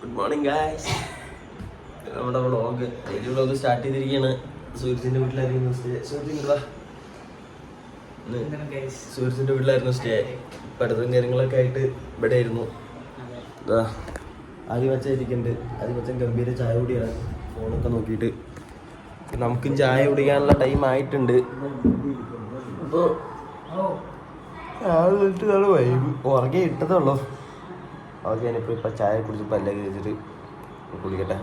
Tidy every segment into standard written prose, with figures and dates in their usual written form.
Good morning guys. നമ്മുടെ daily vlog start ചെയ്തിരിക്കുകയാണ്. സൂര്യസിന്റെ വീട്ടിലായിരുന്നു സ്റ്റേ. സൂര്യസിന്റെ വീട്ടിലായിരുന്നു സ്റ്റേ. പഠിത്തവും കാര്യങ്ങളൊക്കെ ആയിട്ട് ഇവിടെ ആയിരുന്നു. ആദിവച്ചൻ ഇരിക്കുന്നുണ്ട്. ആദിവച്ചൻ ഗംഭീര ചായ കുടിയാണ്. ഫോണൊക്കെ നോക്കിയിട്ട് നമുക്കും ചായ കുടിക്കാനുള്ള ടൈം ആയിട്ടുണ്ട്. അപ്പോൾ ഉറങ്ങി ഇട്ടതുള്ളൂ. ഓക്കെ, ഞാനിപ്പോൾ ചായ കുടിച്ച് പല്ലൊക്കെ കഴിച്ചിട്ട് കുളിക്കട്ടെ.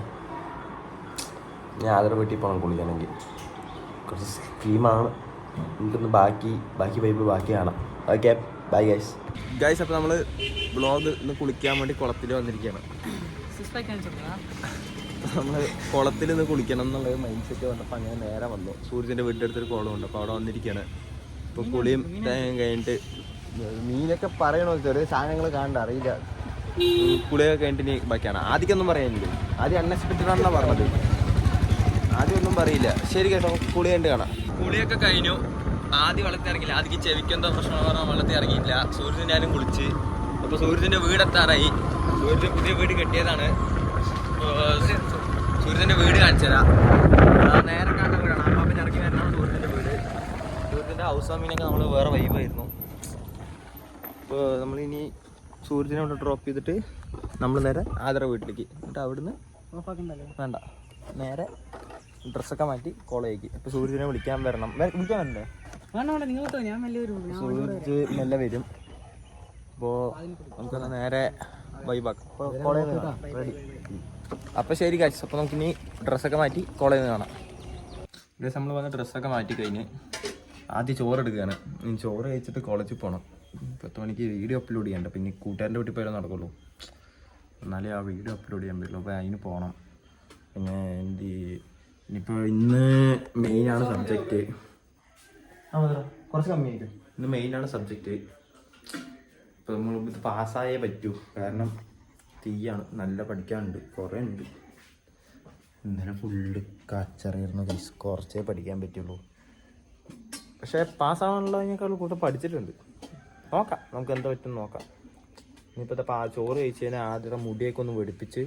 ഞാൻ ആദരവ് വീട്ടിൽ പോകണം കുളിക്കണമെങ്കിൽ. കുറച്ച് സ്കീമാണ്. നമുക്കൊന്ന് ബാക്കി പൈപ്പ് ബാക്കി കാണാം. Okay, bye guys. ഗൈസ്, അപ്പോൾ നമ്മൾ ബ്ലോഗ് ഇന്ന് കുളിക്കാൻ വേണ്ടി കുളത്തിൽ വന്നിരിക്കുകയാണ്. നമ്മൾ കുളത്തിൽ നിന്ന് കുളിക്കണം എന്നുള്ളൊരു മൈൻഡ് സെറ്റ് വന്നപ്പോൾ അങ്ങനെ നേരെ വന്നു. സൂര്യൻ്റെ വീടിൻ്റെ അടുത്തൊരു കുളമുണ്ട്, അപ്പോൾ അവിടെ വന്നിരിക്കുകയാണ്. ഇപ്പോൾ കുളിയും കഴിഞ്ഞിട്ട് മീനൊക്കെ പറയണോ ചെറിയ സാധനങ്ങൾ കാണണ്ട അറിയില്ല. കുളിയൊക്കെ കഴിഞ്ഞിട്ട് ഇനി ബാക്കിയാണ്. ആദ്യമൊന്നും പറയാനില്ല. ആദ്യം അൺഎക്സ്പെക്റ്റഡ് ആണെന്നാണ് പറഞ്ഞത്. ആദ്യം ഒന്നും പറയില്ല. ശരി കേട്ടോ, കുളി കഴിഞ്ഞിട്ട് കാണാം. കുളിയൊക്കെ കഴിഞ്ഞു. ആദ്യം വെള്ളത്തിൽ ഇറങ്ങില്ല. ആദ്യം ചെവിക്കെന്തോ പ്രശ്നം പറഞ്ഞാൽ വെള്ളത്തിൽ ഇറങ്ങിയില്ല. സൂര്യൻ്റെ ആരും കുളിച്ച്. അപ്പോൾ സൂര്യൻ്റെ വീടെത്താറായി. സൂര്യൻ്റെ പുതിയ വീട് കെട്ടിയതാണ്. സൂര്യൻ്റെ വീട് കാണിച്ചുതരാം. നേരെ കാണുന്ന വീടാണ്. അമ്മാപ്പിന് ഇറങ്ങി വരുന്നതാണ് സൂര്യൻ്റെ വീട്. സൂര്യൻ്റെ ഹൗസ് വാമിനൊക്കെ നമ്മൾ വേറെ വൈബായിരുന്നു. അപ്പോൾ നമ്മളിനി സൂര്യനെ കൊണ്ട് ഡ്രോപ്പ് ചെയ്തിട്ട് നമ്മൾ നേരെ ആദരവ് വീട്ടിലേക്ക്. എന്നിട്ട് അവിടുന്ന് വേണ്ട, നേരെ ഡ്രസ്സൊക്കെ മാറ്റി കോളേജിലേക്ക്. ഇപ്പോൾ സൂര്യനെ വിളിക്കാൻ വരണം. വിളിക്കാൻ വരണ്ടേ? സൂര്യ മെല്ലെ വരും. അപ്പോൾ നമുക്കൊന്ന് നേരെ വൈബാക്കാം. അപ്പോൾ കോളേജിൽ നിന്ന് കാണാം. റെഡി. അപ്പോൾ ശരി കാഴ്ച. അപ്പോൾ നമുക്കിനി ഡ്രസ്സൊക്കെ മാറ്റി കോളേജിൽ നിന്ന് കാണാം. ദിവസം നമ്മൾ വന്ന് ഡ്രസ്സൊക്കെ മാറ്റി കഴിഞ്ഞ് ആദ്യം ചോറ് എടുക്കുകയാണ്. ചോറ് കഴിച്ചിട്ട് കോളേജിൽ പോകണം. 10 മണിക്ക് വീഡിയോ അപ്ലോഡ് ചെയ്യണ്ട. പിന്നെ കൂട്ടുകാരൻ്റെ വീട്ടിൽ പോയാലും നടക്കുള്ളൂ. എന്നാലേ ആ വീഡിയോ അപ്ലോഡ് ചെയ്യാൻ പറ്റുള്ളൂ. അപ്പോൾ അതിന് പോകണം. പിന്നെ ഇനിയിപ്പോൾ ഇന്ന് മെയിനാണ് സബ്ജക്റ്റ്. കുറച്ച് കമ്മിയായിട്ട് ഇന്ന് മെയിനാണ് സബ്ജക്റ്റ്. ഇപ്പോൾ നമ്മൾ ഇത് പാസ്സായേ പറ്റൂ. കാരണം തീയാണ്. നല്ല പഠിക്കാനുണ്ട്, കുറേ ഉണ്ട്. ഇന്നലെ ഫുള്ള് കച്ചറിയായിരുന്നു. കുറച്ചേ പഠിക്കാൻ പറ്റുള്ളൂ. പക്ഷേ പാസ്സാവാനുള്ളതിനേക്കാൾ കൂടുതൽ പഠിച്ചിട്ടുണ്ട്. നോക്കാം, നമുക്ക് എന്താ പറ്റും നോക്കാം. ഇനിയിപ്പോഴത്തെ ചോറ് കഴിച്ച് കഴിഞ്ഞാൽ ആദ്യം മുടിയൊക്കെ ഒന്ന് വെടിപ്പിച്ച്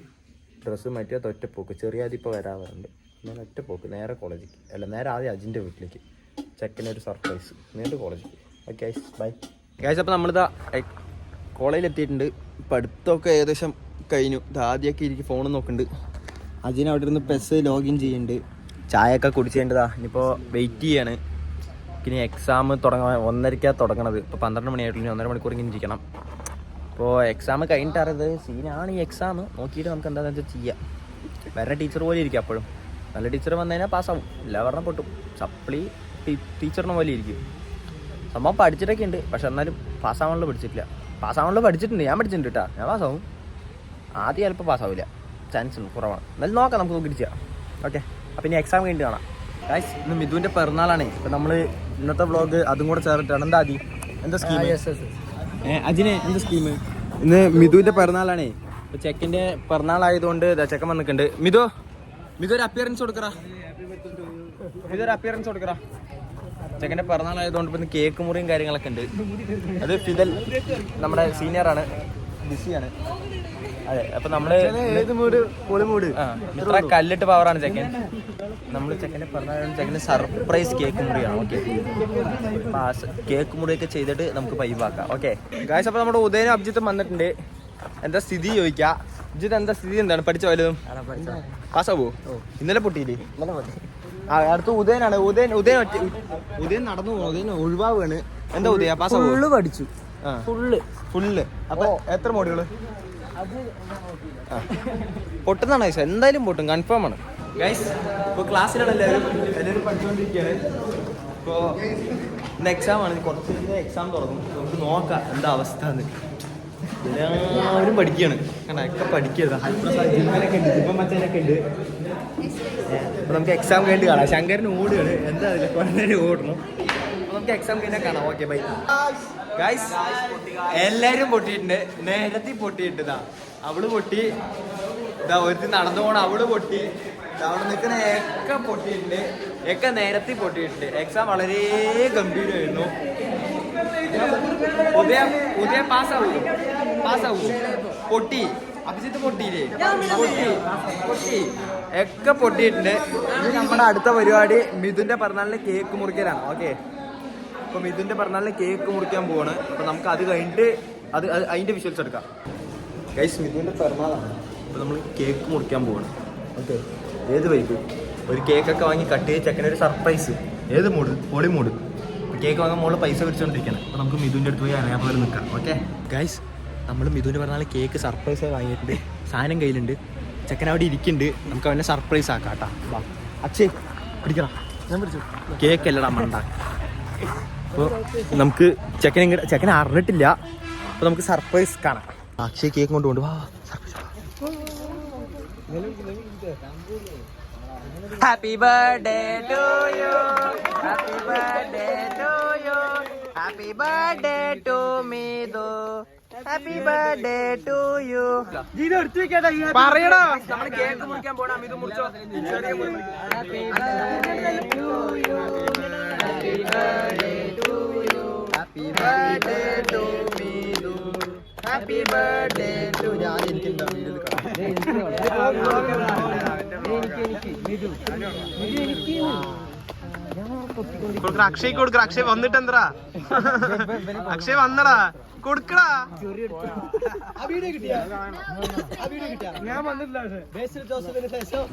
ഡ്രസ്സ് മാറ്റിയാൽ ഒറ്റപ്പോക്ക്. ചെറിയ ആദ്യം ഇപ്പോൾ വരാറുണ്ട്. ഞാൻ ഒറ്റപ്പോക്ക് നേരെ കോളേജിലേക്ക്. അല്ല, നേരെ ആദ്യം അജിൻ്റെ വീട്ടിലേക്ക്. ചെക്കനൊരു സർപ്രൈസ്. നേരിട്ട് കോളേജിലേക്ക്. Okay guys, bye guys. അപ്പോൾ നമ്മളിതാ കോളേജിലെത്തിയിട്ടുണ്ട്. പഠിത്തമൊക്കെ ഏകദേശം കഴിഞ്ഞു. ആദ്യമൊക്കെ ഇരിക്കും ഫോൺ നോക്കുന്നുണ്ട്. അജിന് അവിടെ ഇരുന്ന് പെസ് ലോഗിൻ ചെയ്യുന്നുണ്ട്. ചായയൊക്കെ കുടിച്ചേണ്ടതാ. ഇനിയിപ്പോൾ വെയിറ്റ് ചെയ്യാണ്. ഇനി എക്സാം 1:30 തുടങ്ങണത്. ഇപ്പോൾ 12 മണിയായിട്ടുള്ള 1.5 മണിക്കൂർ ഇങ്ങനെ ഇരിക്കണം. അപ്പോൾ എക്സാം കഴിഞ്ഞിട്ട് അറിയത് സീനാണ് ഈ എക്സാം. നോക്കിയിട്ട് നമുക്ക് എന്താണെന്ന് വെച്ചാൽ ചെയ്യാം. വേറെ ടീച്ചർ പോലെ ഇരിക്കും. അപ്പോഴും നല്ല ടീച്ചർ വന്നു കഴിഞ്ഞാൽ പാസ്സാവും. എല്ലാ പറഞ്ഞാൽ പൊട്ടും. സപ്ലി ടീച്ചറിനെ പോലെ ഇരിക്കും. സംഭവം പഠിച്ചിട്ടൊക്കെ ഉണ്ട്. പക്ഷെ എന്നാലും പാസ്സാവാനുള്ള പഠിച്ചിട്ടില്ല. പാസ്സാവാനുള്ള പഠിച്ചിട്ടുണ്ട്. ഞാൻ പഠിച്ചിട്ടുണ്ട് കേട്ടോ. ഞാൻ പാസ്സാവും. ആദ്യം ചിലപ്പോൾ പാസ്സാവില്ല. ചാൻസ് ഉണ്ട്, കുറവാണ്. എന്നാലും നോക്കാം, നമുക്ക് നോക്കിയിട്ട് ചെയ്യാം. ഓക്കെ, അപ്പോൾ ഇനി എക്സാം കഴിഞ്ഞിട്ട് കാണാം. ഗൈസ്, ഇന്ന് മിഥുവിൻ്റെ പിറന്നാളാണേ. ഇപ്പം നമ്മൾ ഇന്നത്തെ വ്ളോഗ് അതും കൂടെ ചേർത്തിട്ടാണ്. എന്താ ആദ്യം എന്താ സ്കീം? അജിനെ എന്താ സ്കീം? ഇന്ന് മിഥുവിൻ്റെ പിറന്നാളാണേ. ഇപ്പോൾ ചെക്കൻ്റെ പിറന്നാളായതുകൊണ്ട് ചെക്കൻ വന്നിട്ടുണ്ട്. മിഥു ഒരു അപ്പിയറൻസ് കൊടുക്കറാ. ചെക്കൻ്റെ പിറന്നാളായതുകൊണ്ട് ഇപ്പം കേക്ക് മുറിയും കാര്യങ്ങളൊക്കെ ഉണ്ട്. അത് ഫിദൽ നമ്മുടെ സീനിയറാണ്, ബിസിയാണ്. അതെ, അപ്പം നമ്മൾ ഇത്ര കല്ലിട്ട് പവറാണ് ചെക്കൻ. നമ്മൾ ചെക്കൻ്റെ പറഞ്ഞാൽ ചെക്കൻ്റെ സർപ്രൈസ് കേക്ക് മുറിയാണ്. ഓക്കെ, കേക്ക് മുറിയൊക്കെ ചെയ്തിട്ട് നമുക്ക് പൈവാക്കാം. ഓക്കെ ഗായ്സ്, അപ്പോൾ നമ്മുടെ ഉദയനും അഭിജിത്തും വന്നിട്ടുണ്ട്. എന്താ സ്ഥിതി ചോദിക്കാം. അഭിജിത്ത്, എന്താ സ്ഥിതി? എന്താണ് പഠിച്ച വലുതും? പാസ്സാവോ? ഇന്നലെ പൊട്ടിയില്ലേ? അടുത്ത ഉദയനാണ്. ഉദയൻ നടന്നു പോകും. ഉദയൻ ഒഴിവാണ്. എന്താ ഉദയ പാസ്സാവോ? പഠിച്ചു ഫുള്ള്. അപ്പൊ എത്ര മോഡുകള് പൊട്ടുന്നതാണ് ഗൈസ്? എന്തായാലും പൊട്ടും, കൺഫേം ആണ് ഗൈസ്. ഇപ്പോൾ ക്ലാസ്സിലാണ് എല്ലാവരും പഠിച്ചുകൊണ്ടിരിക്കുകയാണ്. ഇപ്പോൾ ഇന്ന് എക്സാം ആണ്. കുറച്ച് എക്സാം തുടങ്ങും. നമുക്ക് നോക്കാം എന്താ അവസ്ഥ എന്ന്. എല്ലാവരും പഠിക്കുകയാണ്. കാരണം ഒക്കെ പഠിക്കുക. ജിമ്മനൊക്കെ ഉണ്ട്, ജിമ്മ മച്ചനൊക്കെ ഉണ്ട്. അപ്പോൾ നമുക്ക് എക്സാം കഴിഞ്ഞ് കാണാം. ശങ്കരന് ഓടുകയാണ്. എന്താ അതിൽ കുറേ നേരം ഓടണം. അപ്പോൾ നമുക്ക് എക്സാം കഴിഞ്ഞാൽ കാണാം. Okay bye guys. എല്ലാവരും പൊട്ടിയിട്ടുണ്ട്. നേരത്തെ പൊട്ടിയിട്ടതാ. അവള് പൊട്ടി. ഇതാ ഒരുത്തി നടന്നു പോകണം. അവള് പൊട്ടി. അവിടെ നിൽക്കുന്ന ഒക്കെ പൊട്ടിയിട്ടുണ്ട്. ഒക്കെ നേരത്തെ പൊട്ടിയിട്ടുണ്ട്. എക്സാം വളരെ ഗംഭീരമായിരുന്നു. ഉദയ പാസ്സാവൂ പൊട്ടി. അഭിജിത്ത് പൊട്ടിയില്ലേ? പൊട്ടി ഒക്കെ പൊട്ടിയിട്ടുണ്ട്. ഇത് നമ്മുടെ അടുത്ത പരിപാടി മിഥുന്റെ പിറന്നാളിന് കേക്ക് മുറിക്കലാണ്. ഓക്കെ, അപ്പൊ മിഥുന്റെ പിറന്നാളിന് കേക്ക് മുറിക്കാൻ പോവാണ്. അപ്പൊ നമുക്ക് അത് കഴിഞ്ഞിട്ട് അതിന്റെ വിഷ്വൽസ് എടുക്കാം. ഗൈസ്, മിഥുന്റെ പിറന്നാളാണ്. അപ്പൊ നമ്മൾ കേക്ക് മുറിക്കാൻ പോവാണ്. ഓക്കെ, ഏത് വൈബ്? ഒരു കേക്കൊക്കെ വാങ്ങി കട്ട് ചെയ്ത് ചെക്കനൊരു സർപ്രൈസ്. ഏത് മൂഡ്? പൊളി മൂഡ്. കേക്ക് വാങ്ങാൻ മോള് പൈസ പിടിച്ചോണ്ടിരിക്കണം. അപ്പൊ നമുക്ക് മിഥുന്റെ അടുത്ത് പോയി അറിയാൻ പോലെ നിൽക്കാം. ഓക്കെ ഗൈസ്, നമ്മൾ മിഥുന്റെ പറഞ്ഞാൽ കേക്ക് സർപ്രൈസ് വാങ്ങിയിട്ടുണ്ട്. സാധനം കയ്യിലുണ്ട്. ചെക്കൻ അവിടെ ഇരിക്കുന്നുണ്ട്. നമുക്ക് അവനെ സർപ്രൈസ് ആക്കാം കേട്ടാ. വാ അക്ഷയ്, പിടിക്കണം. ഞാൻ പിടിച്ചു. കേക്ക് അല്ലടാ മണ്ട. അപ്പോൾ നമുക്ക് ചെക്കൻ അറിഞ്ഞിട്ടില്ല. അപ്പോൾ നമുക്ക് സർപ്രൈസ് കാണാം. അക്ഷയ് കേക്ക് കൊണ്ടുപോണ്ട്. വാ, happy birthday to you, happy birthday to you, happy birthday to Mithu, happy birthday to you. പറയടാ, നമ്മൾ കേക്ക് മുറിക്കാൻ പോണം. ഇത് മുറിച്ചോ. Happy birthday to you, happy birthday to you, happy birthday to Mithu, happy birthday to. ഞാൻ എനിക്കുണ്ടോ അക്ഷയ് കൊടുക്ക. അക്ഷയ് വന്നിട്ട് എന്താ? അക്ഷയ് വന്നടാ, കൊടുക്കടാ.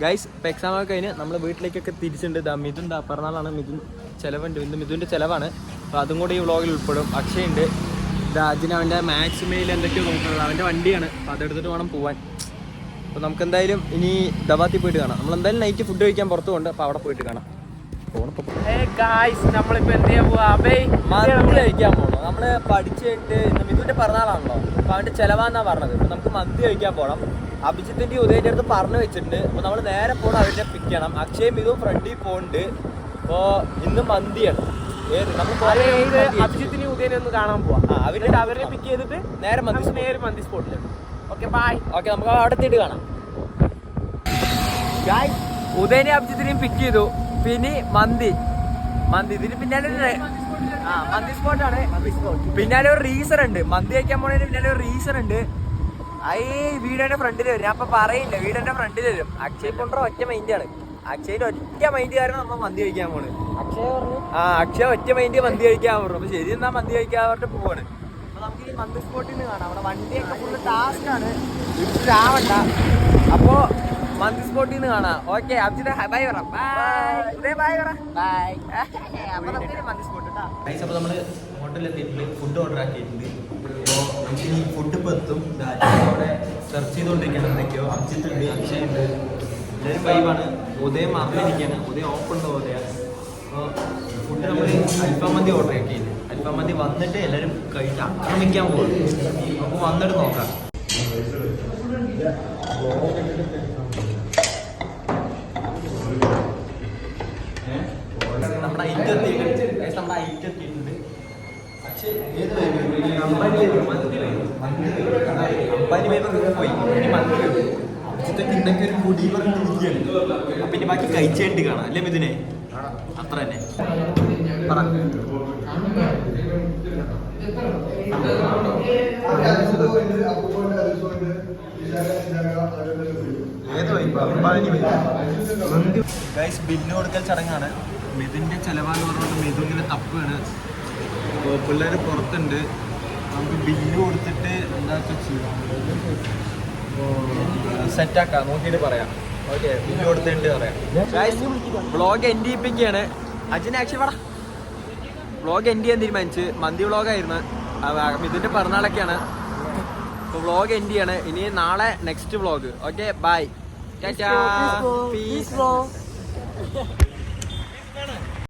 ഗൈസ്, ഇപ്പൊ എക്സാം ഒക്കെ കഴിഞ്ഞ് നമ്മള് വീട്ടിലേക്കൊക്കെ തിരിച്ചിട്ടുണ്ട്. മിഥുൻ പിറന്നാളാണ്. മിഥുൻ ചെലവുണ്ട്. മിഥുന്റെ ചെലവാണ്. അപ്പൊ അതും കൂടി ഈ വ്ളോഗിൽ ഉൾപ്പെടും. അക്ഷയ് ഉണ്ട്. അതിന് അവന്റെ മാക്സ് മെയിൽ എന്തൊക്കെയോ നോക്കുന്നത്. അവന്റെ വണ്ടിയാണ്. അപ്പൊ അതെടുത്തിട്ട് വേണം പോവാൻ. അപ്പോൾ നമുക്ക് എന്തായാലും ഇനി ദവാത്തി പോയിട്ട് കാണാം. നമ്മൾ എന്തായാലും നൈറ്റ് ഫുഡ് കഴിക്കാൻ പുറത്ത് കൊണ്ട്. അപ്പോൾ അവിടെ പോയിട്ട് കാണാം. നമ്മളിപ്പോൾ എന്ത് ചെയ്യാൻ പോവാ? മന്തി കഴിക്കാൻ പോകണം. നമ്മൾ പഠിച്ചിട്ട് മിഥുന്റെ പിറന്നാളാണല്ലോ. അപ്പോൾ അവൻ്റെ ചിലവാന്നാണ് പറഞ്ഞത്. അപ്പോൾ നമുക്ക് മന്തി കഴിക്കാൻ പോകണം. അഭിജിത്തിൻ്റെ ഉദയൻ്റെ അടുത്ത് പറഞ്ഞു വെച്ചിട്ടുണ്ട്. അപ്പോൾ നമ്മൾ നേരെ പോകണം. അവരുടെ പിക്ക് ചെയ്യണം. അക്ഷയ് മിഥുൻ ഫ്രണ്ടിൽ പോകുന്നുണ്ട്. അപ്പോൾ ഇന്ന് മന്തിയാണ്. അഭിജിത്തിനെ ഉദയനെ ഒന്ന് കാണാൻ പോവാം. അവരെ പിക്ക് ചെയ്തിട്ട് നേരെ മന്തി സ്പോട്ടിൽ. Okay bye. ഓക്കെ, നമുക്ക് അവിടെ എത്തിയിട്ട് കാണാം. ഉദയനെ അഭിജിത്തിനെയും പിക്ക് ചെയ്തു. പിന്നെ മന്തി ഇതിന് പിന്നാലെ മന്തി സ്പോട്ടാണ്. പിന്നാലെ ഒരു റീസൺ ഉണ്ട്. മന്തി കഴിക്കാൻ പോണതിന് പിന്നാലെ ഒരു റീസൺ ഉണ്ട്. വീടിന്റെ ഫ്രണ്ടിൽ വരും. ഞാൻ അപ്പൊ പറയില്ല, വീടിന്റെ ഫ്രണ്ടിൽ വരും. അക്ഷയ് കൊണ്ടോ ഒറ്റ മൈൻഡാണ്. അക്ഷയുടെ ഒറ്റ മൈൻഡ് കാരണം നമ്മൾ മന്തി കഴിക്കാൻ പോണ്. അക്ഷയ ഒറ്റ മൈൻഡ് മന്തി കഴിക്കാൻ പറഞ്ഞു. അപ്പൊ ശരി എന്നാ മന്തി കഴിക്കാൻ പറഞ്ഞിട്ട് പോവാണ്. അപ്പൊ നമുക്ക് ഈ മന്തി സ്പോട്ടിൽ നിന്ന് കാണാം. അവിടെ വണ്ടിയൊക്കെ ഫുള്ള് ടാസ്ക് ആണ്. ഇടാവണ്ട. അപ്പോ മന്തി സ്പോട്ടിൽ നിന്ന് കാണാം. ഓക്കെ, അഭിജിത്ത് ബൈ പറ. ബൈ പറ. ബൈ. അപ്പൊ നമുക്ക് മന്തി സ്പോട്ട് കേട്ടോ. അപ്പൊ നമ്മള് ഹോട്ടലിൽ എത്തിയിട്ടുണ്ട്. ഫുഡ് ഓർഡർ ആക്കിയിട്ടുണ്ട്. അപ്പോൾ ഈ ഫുഡ് ഇപ്പൊ എത്തും. അവിടെ സെർച്ച് ചെയ്തുകൊണ്ടിരിക്കുകയാണ്. എന്തൊക്കെയോ അഭിജിത്ത് ഉണ്ട്, അക്ഷയ് ഉണ്ട്. എല്ലാവരും വൈബാണ്. ഉദയം അറിഞ്ഞിരിക്കുകയാണ്. ഉദയം ഓപ്പൺ ഉണ്ട് ഉദയാണ്. അപ്പോൾ ഫുഡ് നമ്മൾ അൽഫാം മന്തി ഓർഡർ ആക്കിയില്ല. അൽഫാം മന്തി വന്നിട്ട് എല്ലാവരും കഴിച്ച് ആക്രമിക്കാൻ പോകും. നമുക്ക് വന്നിട്ട് നോക്കാം. നമ്മുടെ ഐറ്റം എത്തിയിട്ടുണ്ട്. പക്ഷേ അമ്പാനി വേഗം പോയി. ഇനി മന്തി ഇതൊക്കെ ഇന്നൊക്കെ ഒരു പൊടി പറഞ്ഞിരിക്കുകയാണ്. അപ്പൊ ഇനി ബാക്കി കഴിച്ചേണ്ടി കാണാം അല്ലേ മിഥുനെ? അത്ര തന്നെ പറ. ഗൈസ്, ബില്ല് കൊടുക്കൽ ചടങ്ങാണ്. മിഥുന്റെ ചെലവാന്ന് പറഞ്ഞിട്ട് മിഥുനിങ്ങനെ തപ്പാണ്. അപ്പോൾ പിള്ളേർ പുറത്തുണ്ട്. നമുക്ക് ബില്ല് കൊടുത്തിട്ട് എന്താ ചെയ്യാം, സെറ്റാക്കാം. നോക്കിയിട്ട് പറയാം. ഓക്കെ, ബില്ല് കൊടുത്തിട്ട് പറയാം. വ്ളോഗ് എൻഡ് ചെയ്യിപ്പിക്കുകയാണ്. അജിന് ആക്ഷൻ വേണം. വ്ളോഗ് എൻഡ് ചെയ്യാൻ തീരുമാനിച്ച്. മന്തി വ്ളോഗായിരുന്നു. മിഥുന്റെ പിറന്നാളൊക്കെയാണ്. അപ്പോൾ വ്ളോഗ് എൻഡ് ചെയ്യാണ്. ഇനി നാളെ next vlog. Okay bye. Piece.